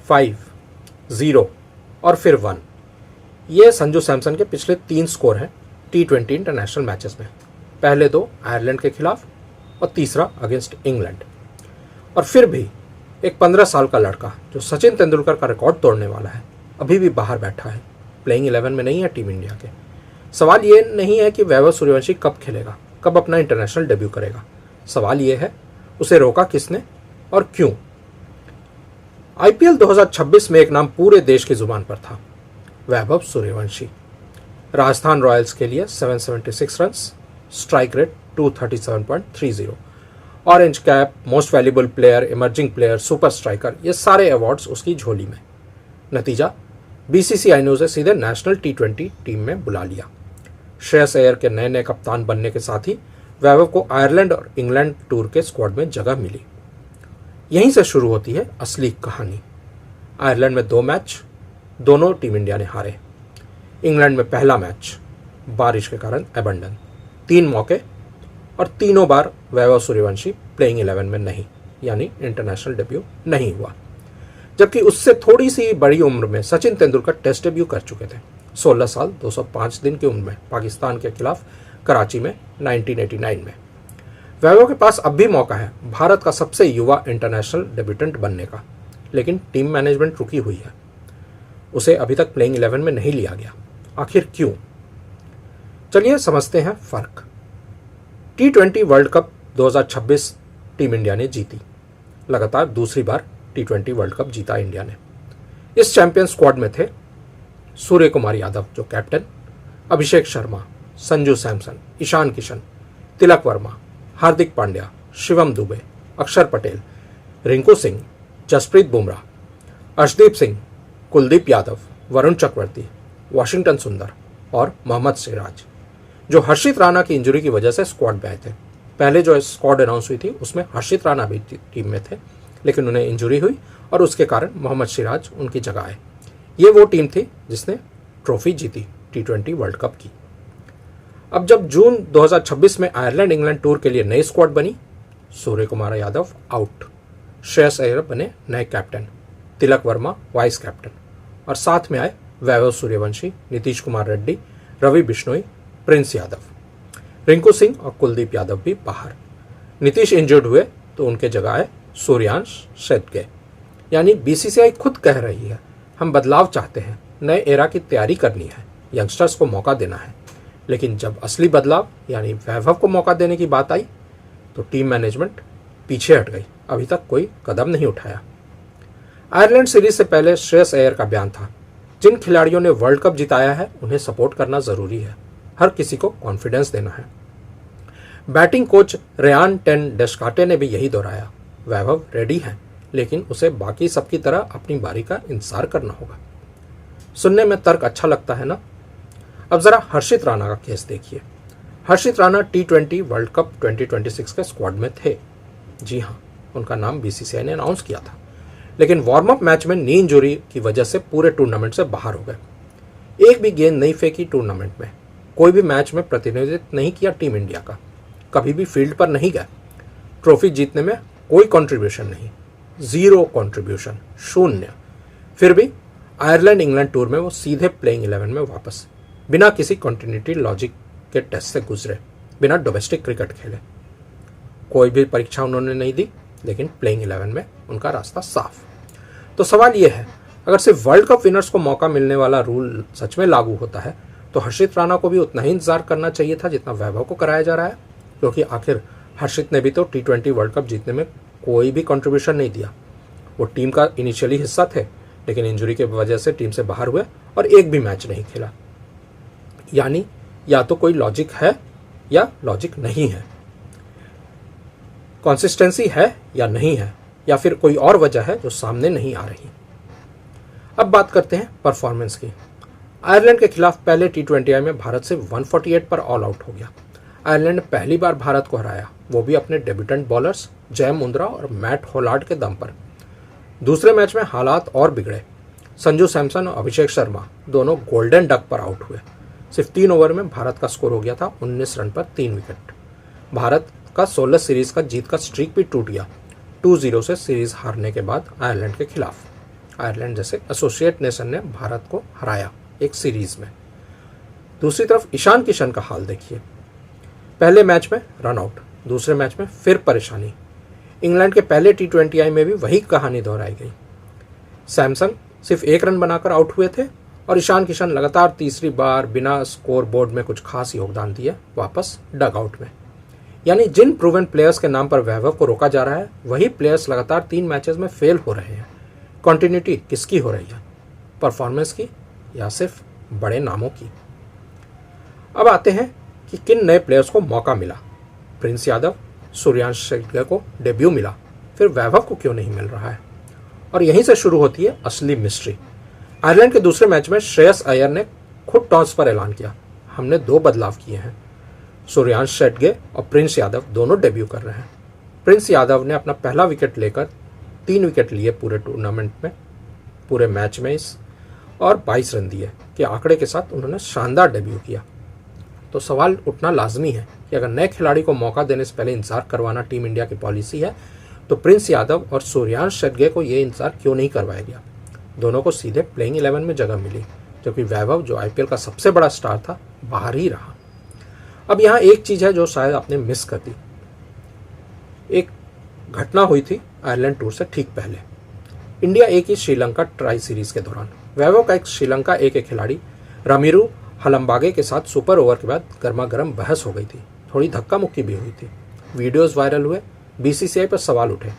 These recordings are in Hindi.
5, 0 और फिर 1। ये संजू सैमसन के पिछले 3 स्कोर हैं T20 इंटरनेशनल मैचेस में। पहले 2 आयरलैंड के खिलाफ और तीसरा अगेंस्ट इंग्लैंड। और फिर भी एक 15 साल का लड़का जो सचिन तेंदुलकर का रिकॉर्ड तोड़ने वाला है अभी भी बाहर बैठा है, प्लेइंग 11 में नहीं है टीम इंडिया के। सवाल ये नहीं है कि वैभव सूर्यवंशी कब खेलेगा, कब अपना इंटरनेशनल डेब्यू करेगा। सवाल ये है उसे रोका किसने और क्यों। IPL 2026 में एक नाम पूरे देश की जुबान पर था, वैभव सूर्यवंशी। राजस्थान रॉयल्स के लिए 776 runs, strike rate 237.30, orange cap, most valuable player, emerging player, super striker, ये सारे अवार्ड्स उसकी झोली में। नतीजा, BCCI ने उसे सीधे नेशनल T20 टीम में बुला लिया। श्रेयस अय्यर के नए नए कप्तान बनने के साथ ही वैभव को आयरलैंड और इंग्लैंड टूर के स्क्वाड में जगह मिली। यहीं से शुरू होती है असली कहानी। आयरलैंड में 2 मैच दोनों टीम इंडिया ने हारे। इंग्लैंड में पहला मैच बारिश के कारण अबंडन, 3 मौके और तीनों बार वैभव सूर्यवंशी प्लेइंग 11 में नहीं, यानी इंटरनेशनल डेब्यू नहीं हुआ। जबकि उससे थोड़ी सी बड़ी उम्र में सचिन तेंदुलकर टेस्ट डेब्यू कर चुके थे 16 साल 205 दिन की उम्र में पाकिस्तान के खिलाफ कराची में 1989 में। वैभव के पास अब भी मौका है भारत का सबसे युवा इंटरनेशनल डेब्यूटेंट बनने का, लेकिन टीम मैनेजमेंट रुकी हुई है। उसे अभी तक प्लेइंग 11 में नहीं लिया गया। आखिर क्यों? चलिए समझते हैं फर्क। T20 world cup 2026 team India ने जीती। लगातार दूसरी बार T20 वर्ल्ड कप जीता इंडिया ने। इस चैंपियन स्क्वाड में थे सूर्य कुमार यादव जो कैप्टन, अभिषेक शर्मा, संजू सैमसन, ईशान किशन, तिलक वर्मा, हार्दिक पांड्या, शिवम दुबे, अक्षर पटेल, रिंकू सिंह, जसप्रीत बुमराह, अर्शदीप सिंह, कुलदीप यादव, वरुण चक्रवर्ती, वाशिंगटन सुंदर और मोहम्मद सिराज, जो हर्षित राणा की इंजरी की वजह से स्क्वाड में आए थे। पहले जो स्क्वाड अनाउंस हुई थी उसमें हर्षित राणा भी टीम में थे, लेकिन उन्हें इंजरी हुई और उसके कारण मोहम्मद सिराज उनकी जगह आए। ये वो टीम थी जिसने ट्रॉफी जीती T20 वर्ल्ड कप की। अब जब जून 2026 में आयरलैंड इंग्लैंड टूर के लिए नई स्क्वाड बनी, सूर्य कुमार यादव आउट, श्रेयस अय्यर बने नए captain, Tilak Varma vice captain और साथ में आए वैभव सूर्यवंशी, नीतीश कुमार रेड्डी, रवि बिश्नोई, प्रिंस यादव, रिंकू सिंह और कुलदीप यादव भी बाहर। नीतीश इंजर्ड हुए तो उनके जगह आए सूर्यांश शेट्टे। यानी BCCI खुद कह रही है हम बदलाव चाहते हैं, नए एरा की तैयारी करनी है, यंगस्टर्स को मौका देना है। लेकिन जब असली बदलाव यानी वैभव को मौका देने की बात आई तो टीम मैनेजमेंट पीछे हट गई, अभी तक कोई कदम नहीं उठाया। आयरलैंड सीरीज से पहले श्रेयस अय्यर का बयान था, जिन खिलाड़ियों ने वर्ल्ड कप जिताया है उन्हें सपोर्ट करना जरूरी है, हर किसी को कॉन्फिडेंस देना है। बैटिंग कोच रेयान टेन डेस्काटे ने भी यही दोहराया, वैभव रेडी है लेकिन उसे बाकी सबकी तरह अपनी बारी का इंतजार करना होगा। सुनने में तर्क अच्छा लगता है ना? अब जरा हर्षित राणा का केस देखिए। हर्षित राणा T20 वर्ल्ड कप 2026 के स्क्वाड में थे। जी हाँ, उनका नाम BCCI ने अनाउंस किया था, लेकिन वार्म अप मैच में नी इंजरी की वजह से पूरे टूर्नामेंट से बाहर हो गए। एक भी गेंद नहीं फेंकी टूर्नामेंट में, कोई भी मैच में प्रतिनिधित्व नहीं किया टीम इंडिया का, कभी भी फील्ड पर नहीं गए, ट्रॉफी जीतने में कोई कंट्रीब्यूशन नहीं, 0 कंट्रीब्यूशन, 0। फिर भी आयरलैंड इंग्लैंड टूर में वो सीधे प्लेइंग 11 में वापस, बिना किसी कंटिन्यूटी लॉजिक के टेस्ट से गुजरे, बिना डोमेस्टिक क्रिकेट खेले। कोई भी परीक्षा उन्होंने नहीं दी, लेकिन प्लेइंग 11 में उनका रास्ता साफ। तो सवाल यह है, अगर सिर्फ वर्ल्ड कप विनर्स को मौका मिलने वाला रूल सच में लागू होता है तो हर्षित राणा को भी उतना ही इंतजार करना चाहिए था जितना वैभव को कराया जा रहा है, क्योंकि आखिर हर्षित ने भी तो T20 वर्ल्ड कप जीतने में कोई भी कंट्रीब्यूशन नहीं दिया। वो टीम का इनिशियली हिस्सा थे, लेकिन इंजरी की वजह से टीम से बाहर हुए और एक भी मैच नहीं खेला। यानी या तो कोई लॉजिक है या लॉजिक नहीं है, कंसिस्टेंसी है या नहीं है, या फिर कोई और वजह है जो सामने नहीं आ रही। अब बात करते हैं परफॉर्मेंस की। आयरलैंड के खिलाफ पहले T20I में भारत से 148 पर ऑल आउट हो गया। आयरलैंड ने पहली बार भारत को हराया, वो भी अपने डेब्यूटेंट बॉलर्स जय मुंद्रा और मैट होलार्ड के दम पर। दूसरे मैच में हालात और बिगड़े। संजू सैमसन और अभिषेक शर्मा दोनों गोल्डन डक पर आउट हुए। सिर्फ 3 ओवर में भारत का स्कोर हो गया था 19 रन पर 3 विकेट। भारत का 16 सीरीज का जीत का स्ट्रीक भी टूट गया 2-0 से सीरीज हारने के बाद आयरलैंड के खिलाफ। आयरलैंड जैसे एसोसिएट नेशन ने भारत को हराया एक सीरीज में। दूसरी तरफ ईशान किशन का हाल देखिए, पहले मैच में रन आउट, दूसरे मैच में फिर परेशानी। इंग्लैंड के पहले T20I में भी वही कहानी दोहराई गई। सैमसन सिर्फ 1 रन बनाकर आउट हुए थे और ईशान किशन लगातार तीसरी बार बिना स्कोर बोर्ड में कुछ खास योगदान दिए वापस डग आउट में। यानी जिन प्रूवन प्लेयर्स के नाम पर वैभव को रोका जा रहा है वही प्लेयर्स लगातार 3 मैचेस में फेल हो रहे हैं। कंटिन्यूटी किसकी हो रही है, परफॉर्मेंस की या सिर्फ बड़े नामों की? अब आते हैं कि किन नए प्लेयर्स को मौका मिला। प्रिंस यादव, सूर्यांश शेट्गे को डेब्यू मिला, फिर वैभव को क्यों नहीं मिल रहा है? और यहीं से शुरू होती है असली मिस्ट्री। आयरलैंड के दूसरे मैच में श्रेयस अय्यर ने खुद टॉस पर ऐलान किया, हमने 2 बदलाव किए हैं। सूर्यांश शेट्गे और प्रिंस यादव दोनों डेब्यू कर रहे हैं। प्रिंस यादव ने अपना पहला विकेट लेकर 3 विकेट लिए पूरे टूर्नामेंट में, पूरे मैच में और 22 रन दिए के आंकड़े के साथ उन्होंने शानदार डेब्यू किया। तो सवाल उठना लाजमी है कि अगर नए खिलाड़ी को मौका देने से पहले इंतजार करवाना टीम इंडिया की पॉलिसी है तो प्रिंस यादव और सूर्यांश शेट्गे को ये इंतजार क्यों नहीं करवाया गया? दोनों को सीधे प्लेइंग 11 में जगह मिली, जबकि वैभव जो IPL का सबसे बड़ा स्टार था बाहर ही रहा। अब यहाँ एक चीज़ है जो शायद आपने मिस कर दी। एक घटना हुई थी आयरलैंड टूर से ठीक पहले। इंडिया A की श्रीलंका ट्राई सीरीज के दौरान वैभव का एक श्रीलंका A के खिलाड़ी रामीरू हलम्बागे के साथ सुपर ओवर के बाद गर्मा गर्म बहस हो गई थी, थोड़ी धक्का मुक्की भी हुई थी, वीडियोस वायरल हुए, BCCI पर सवाल उठे।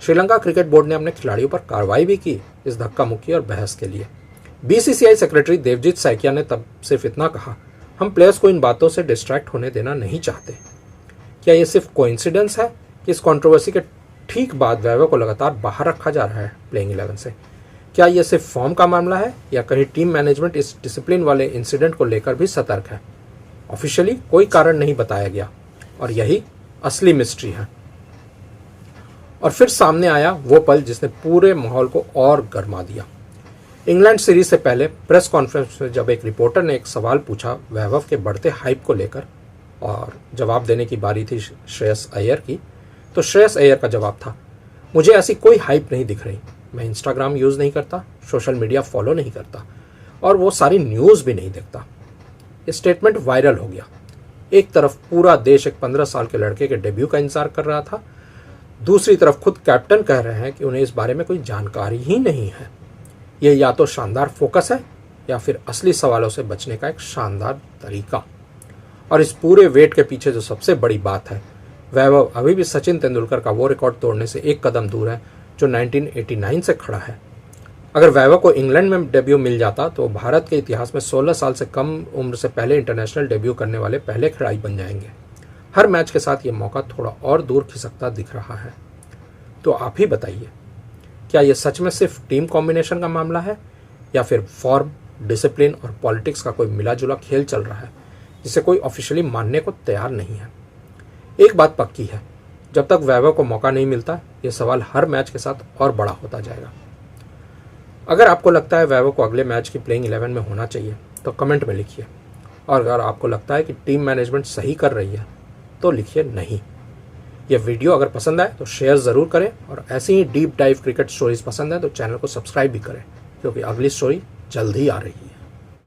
श्रीलंका क्रिकेट बोर्ड ने अपने खिलाड़ियों पर कार्रवाई भी की इस धक्का मुक्की और बहस के लिए। BCCI सेक्रेटरी देवजीत सैकिया ने तब सिर्फ इतना कहा, हम प्लेयर्स को इन बातों से डिस्ट्रैक्ट होने देना नहीं चाहते। क्या ये सिर्फ कोइंसिडेंस है कि इस कंट्रोवर्सी के ठीक बाद वैभव को लगातार बाहर रखा जा रहा है प्लेइंग 11 से? क्या ये सिर्फ फॉर्म का मामला है या कहीं टीम मैनेजमेंट इस डिसिप्लिन वाले इंसिडेंट को लेकर भी सतर्क है? ऑफिशियली कोई कारण नहीं बताया गया और यही असली मिस्ट्री है। और फिर सामने आया वो पल जिसने पूरे माहौल को और गर्मा दिया। इंग्लैंड सीरीज से पहले प्रेस कॉन्फ्रेंस में जब एक रिपोर्टर ने एक सवाल पूछा वैभव के बढ़ते हाइप को लेकर और जवाब देने की बारी थी श्रेयस अय्यर की, तो श्रेयस अय्यर का जवाब था, मुझे ऐसी कोई हाइप नहीं दिख रही, मैं इंस्टाग्राम यूज़ नहीं करता, सोशल मीडिया फॉलो नहीं करता और वो सारी न्यूज़ भी नहीं देखता। ये स्टेटमेंट वायरल हो गया। एक तरफ पूरा देश एक 15 साल के लड़के के डेब्यू का इंतजार कर रहा था, दूसरी तरफ खुद कैप्टन कह रहे हैं कि उन्हें इस बारे में कोई जानकारी ही नहीं है। ये या तो शानदार फोकस है या फिर असली सवालों से बचने का एक शानदार तरीका। और इस पूरे वेट के पीछे जो सबसे बड़ी बात है, वैभव अभी भी सचिन तेंदुलकर का वो रिकॉर्ड तोड़ने से एक कदम दूर है जो 1989 से खड़ा है। अगर वैभव को इंग्लैंड में डेब्यू मिल जाता तो भारत के इतिहास में 16 साल से कम उम्र से पहले इंटरनेशनल डेब्यू करने वाले पहले खिलाड़ी बन जाएंगे। हर मैच के साथ ये मौका थोड़ा और दूर खिसकता दिख रहा है। तो आप ही बताइए, क्या ये सच में सिर्फ टीम कॉम्बिनेशन का मामला है या फिर फॉर्म, डिसिप्लिन और पॉलिटिक्स का कोई मिला जुला खेल चल रहा है जिसे कोई ऑफिशियली मानने को तैयार नहीं है? एक बात पक्की है, जब तक वैभव को मौका नहीं मिलता ये सवाल हर मैच के साथ और बड़ा होता जाएगा। अगर आपको लगता है वैभव को अगले मैच की प्लेइंग 11 में होना चाहिए तो कमेंट में लिखिए, और अगर आपको लगता है कि टीम मैनेजमेंट सही कर रही है तो लिखिए नहीं। यह वीडियो अगर पसंद आए तो शेयर ज़रूर करें और ऐसी ही डीप डाइव क्रिकेट स्टोरीज पसंद है तो चैनल को सब्सक्राइब भी करें, क्योंकि अगली स्टोरी जल्द ही आ रही है।